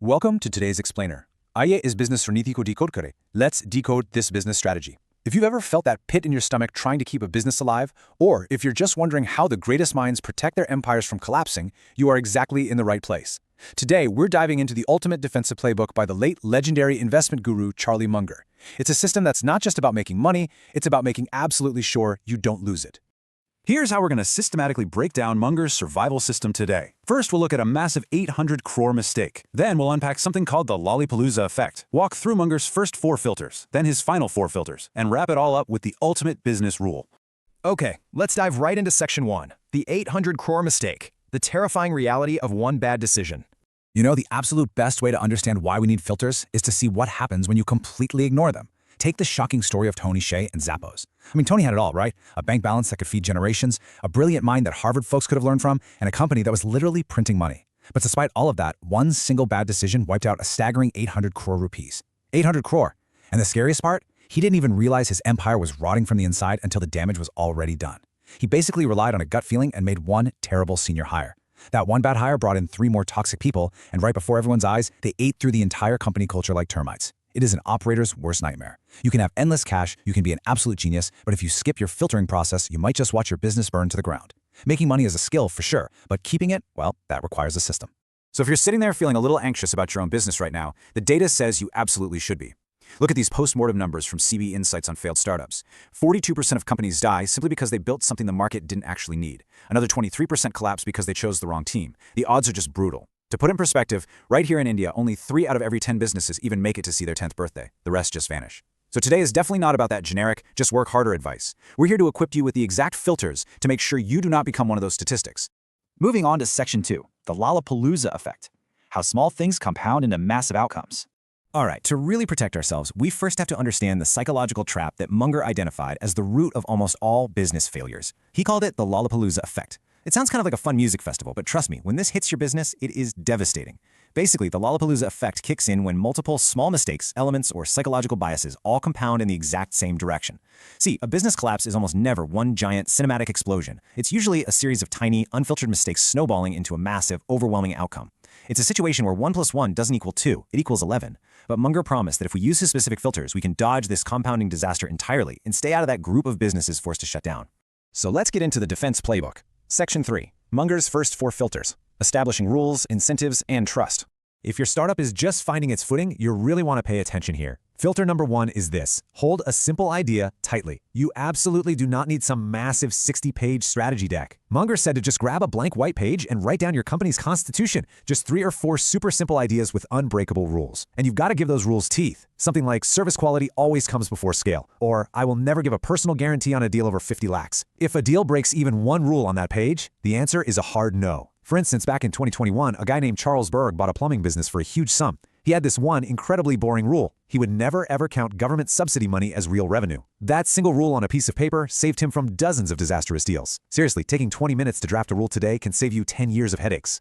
Welcome to today's explainer. आइए इस business रणनीति को decode करें. Let's decode this business strategy. If you've ever felt that pit in your stomach trying to keep a business alive, or if you're just wondering how the greatest minds protect their empires from collapsing, you are exactly in the right place. Today, we're diving into the ultimate defensive playbook by the late legendary investment guru Charlie Munger. It's a system that's not just about making money, it's about making absolutely sure you don't lose it. Here's how we're going to systematically break down Munger's survival system today. First, we'll look at a massive 800 crore mistake. Then we'll unpack something called the Lollapalooza Effect, walk through Munger's first 4 filters, then his final 4 filters, and wrap it all up with the ultimate business rule. Okay, let's dive right into Section 1, the 800 crore mistake, the terrifying reality of one bad decision. You know, the absolute best way to understand why we need filters is to see what happens when you completely ignore them. Take the shocking story of Tony Hsieh and Zappos. I mean, Tony had it all, right? A bank balance that could feed generations, a brilliant mind that Harvard folks could have learned from, and a company that was literally printing money. But despite all of that, one single bad decision wiped out a staggering 800 crore rupees. 800 crore. And the scariest part? He didn't even realize his empire was rotting from the inside until the damage was already done. He basically relied on a gut feeling and made one terrible senior hire. That one bad hire brought in 3 more toxic people, and right before everyone's eyes, they ate through the entire company culture like termites. It is an operator's worst nightmare. You can have endless cash, you can be an absolute genius, but if you skip your filtering process, you might just watch your business burn to the ground. Making money is a skill for sure, but keeping it, well, that requires a system. So if you're sitting there feeling a little anxious about your own business right now, the data says you absolutely should be. Look at these post-mortem numbers from CB Insights on failed startups. 42% of companies die simply because they built something the market didn't actually need. Another 23% collapse because they chose the wrong team. The odds are just brutal. To put in perspective, right here in India, only 3 out of every 10 businesses even make it to see their 10th birthday. The rest just vanish. So today is definitely not about that generic, just work harder advice. We're here to equip you with the exact filters to make sure you do not become one of those statistics. Moving on to Section 2, the Lollapalooza Effect, how small things compound into massive outcomes. All right, to really protect ourselves, we first have to understand the psychological trap that Munger identified as the root of almost all business failures. He called it the Lollapalooza Effect. It sounds kind of like a fun music festival, but trust me, when this hits your business, it is devastating. Basically, the Lollapalooza effect kicks in when multiple small mistakes, elements, or psychological biases all compound in the exact same direction. See, a business collapse is almost never one giant cinematic explosion. It's usually a series of tiny, unfiltered mistakes snowballing into a massive, overwhelming outcome. It's a situation where 1 + 1 doesn't equal 2, it equals 11. But Munger promised that if we use his specific filters, we can dodge this compounding disaster entirely and stay out of that group of businesses forced to shut down. So let's get into the defense playbook. Section 3, Munger's first 4 filters, establishing rules, incentives, and trust. If your startup is just finding its footing, you really want to pay attention here. Filter number 1 is this: hold a simple idea tightly. You absolutely do not need some massive 60-page strategy deck. Munger said to just grab a blank white page and write down your company's constitution, just 3 or 4 super simple ideas with unbreakable rules. And you've got to give those rules teeth. Something like service quality always comes before scale, or I will never give a personal guarantee on a deal over 50 lakhs. If a deal breaks even one rule on that page, the answer is a hard no. For instance, back in 2021, a guy named Charles Berg bought a plumbing business for a huge sum. He had this one incredibly boring rule: he would never ever count government subsidy money as real revenue. That single rule on a piece of paper saved him from dozens of disastrous deals. Seriously, taking 20 minutes to draft a rule today can save you 10 years of headaches.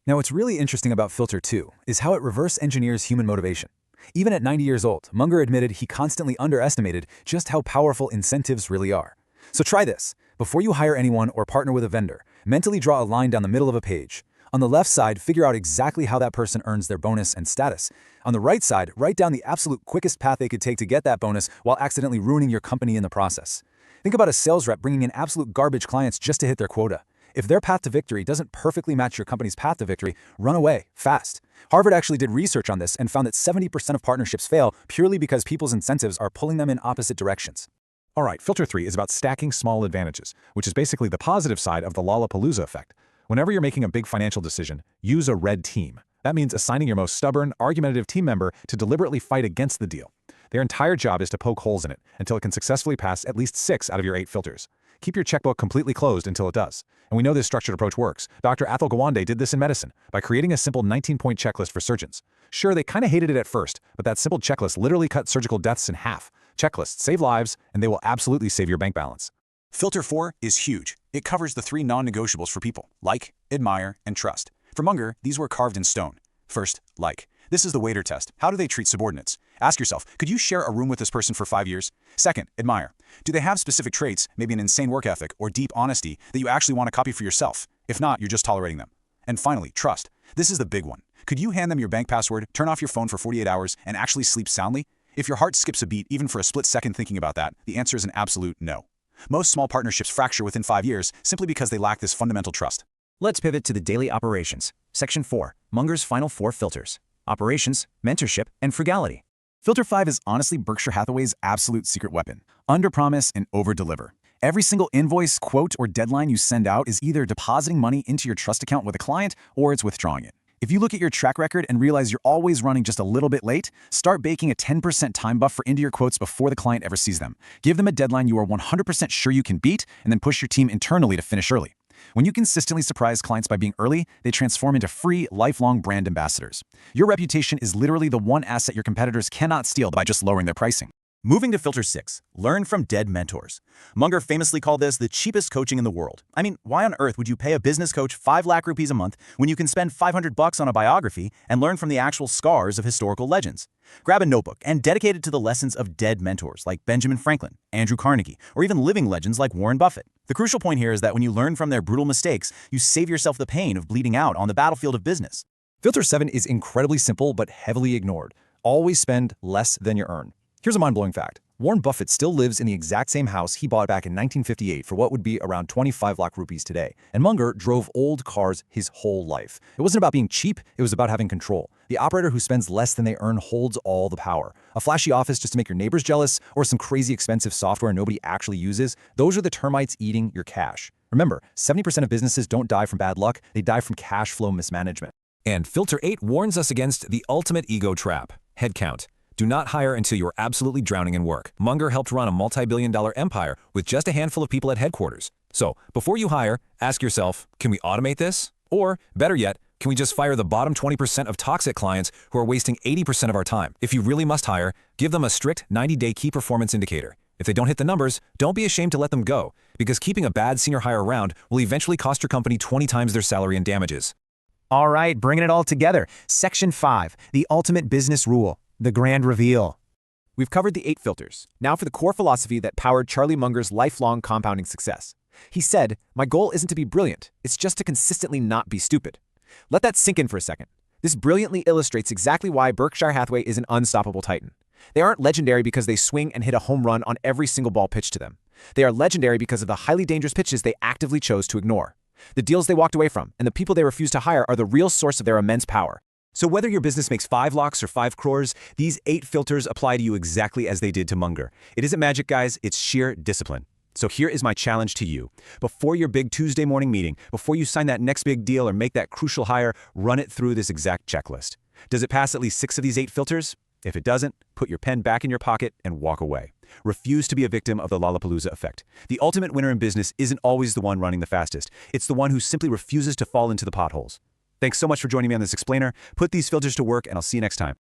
Now, what's really interesting about Filter 2 is how it reverse engineers human motivation. Even at 90 years old, Munger admitted he constantly underestimated just how powerful incentives really are. So try this. Before you hire anyone or partner with a vendor, mentally draw a line down the middle of a page. On the left side, figure out exactly how that person earns their bonus and status. On the right side, write down the absolute quickest path they could take to get that bonus while accidentally ruining your company in the process. Think about a sales rep bringing in absolute garbage clients just to hit their quota. If their path to victory doesn't perfectly match your company's path to victory, run away, fast. Harvard actually did research on this and found that 70% of partnerships fail purely because people's incentives are pulling them in opposite directions. All right, filter 3 is about stacking small advantages, which is basically the positive side of the Lollapalooza effect. Whenever you're making a big financial decision, use a red team. That means assigning your most stubborn, argumentative team member to deliberately fight against the deal. Their entire job is to poke holes in it until it can successfully pass at least 6 out of your 8 filters. Keep your checkbook completely closed until it does. And we know this structured approach works. Dr. Atul Gawande did this in medicine by creating a simple 19-point checklist for surgeons. Sure, they kind of hated it at first, but that simple checklist literally cut surgical deaths in half. Checklists save lives, and they will absolutely save your bank balance. Filter 4 is huge. It covers the 3 non-negotiables for people: like, admire, and trust. For Munger, these were carved in stone. First, like. This is the waiter test. How do they treat subordinates? Ask yourself, could you share a room with this person for 5 years? Second, admire. Do they have specific traits, maybe an insane work ethic or deep honesty, that you actually want to copy for yourself? If not, you're just tolerating them. And finally, trust. This is the big one. Could you hand them your bank password, turn off your phone for 48 hours, and actually sleep soundly? If your heart skips a beat even for a split second thinking about that, the answer is an absolute no. Most small partnerships fracture within 5 years simply because they lack this fundamental trust. Let's pivot to the daily operations. Section 4, Munger's final 4 filters. Operations, mentorship, and frugality. Filter 5 is honestly Berkshire Hathaway's absolute secret weapon. Underpromise and overdeliver. Every single invoice, quote, or deadline you send out is either depositing money into your trust account with a client or it's withdrawing it. If you look at your track record and realize you're always running just a little bit late, start baking a 10% time buffer into your quotes before the client ever sees them. Give them a deadline you are 100% sure you can beat, and then push your team internally to finish early. When you consistently surprise clients by being early, they transform into free, lifelong brand ambassadors. Your reputation is literally the one asset your competitors cannot steal by just lowering their pricing. Moving to filter 6, learn from dead mentors. Munger famously called this the cheapest coaching in the world. I mean, why on earth would you pay a business coach 5 lakh rupees a month when you can spend 500 bucks on a biography and learn from the actual scars of historical legends? Grab a notebook and dedicate it to the lessons of dead mentors like Benjamin Franklin, Andrew Carnegie, or even living legends like Warren Buffett. The crucial point here is that when you learn from their brutal mistakes, you save yourself the pain of bleeding out on the battlefield of business. Filter 7 is incredibly simple but heavily ignored. Always spend less than you earn. Here's a mind-blowing fact. Warren Buffett still lives in the exact same house he bought back in 1958 for what would be around 25 lakh rupees today. And Munger drove old cars his whole life. It wasn't about being cheap, it was about having control. The operator who spends less than they earn holds all the power. A flashy office just to make your neighbors jealous, or some crazy expensive software nobody actually uses, those are the termites eating your cash. Remember, 70% of businesses don't die from bad luck, they die from cash flow mismanagement. And Filter 8 warns us against the ultimate ego trap, headcount. Do not hire until you're absolutely drowning in work. Munger helped run a multi-billion-dollar empire with just a handful of people at headquarters. So, before you hire, ask yourself, can we automate this? Or, better yet, can we just fire the bottom 20% of toxic clients who are wasting 80% of our time? If you really must hire, give them a strict 90-day key performance indicator. If they don't hit the numbers, don't be ashamed to let them go, because keeping a bad senior hire around will eventually cost your company 20 times their salary and damages. All right, bringing it all together. Section 5, the ultimate business rule. The grand reveal. We've covered the 8 filters. Now for the core philosophy that powered Charlie Munger's lifelong compounding success. He said, "My goal isn't to be brilliant, it's just to consistently not be stupid." Let that sink in for a second. This brilliantly illustrates exactly why Berkshire Hathaway is an unstoppable titan. They aren't legendary because they swing and hit a home run on every single ball pitched to them. They are legendary because of the highly dangerous pitches they actively chose to ignore. The deals they walked away from and the people they refused to hire are the real source of their immense power. So whether your business makes 5 lakhs or 5 crores, these 8 filters apply to you exactly as they did to Munger. It isn't magic, guys, it's sheer discipline. So here is my challenge to you. Before your big Tuesday morning meeting, before you sign that next big deal or make that crucial hire, run it through this exact checklist. Does it pass at least 6 of these 8 filters? If it doesn't, put your pen back in your pocket and walk away. Refuse to be a victim of the Lollapalooza effect. The ultimate winner in business isn't always the one running the fastest. It's the one who simply refuses to fall into the potholes. Thanks so much for joining me on this explainer. Put these filters to work, and I'll see you next time.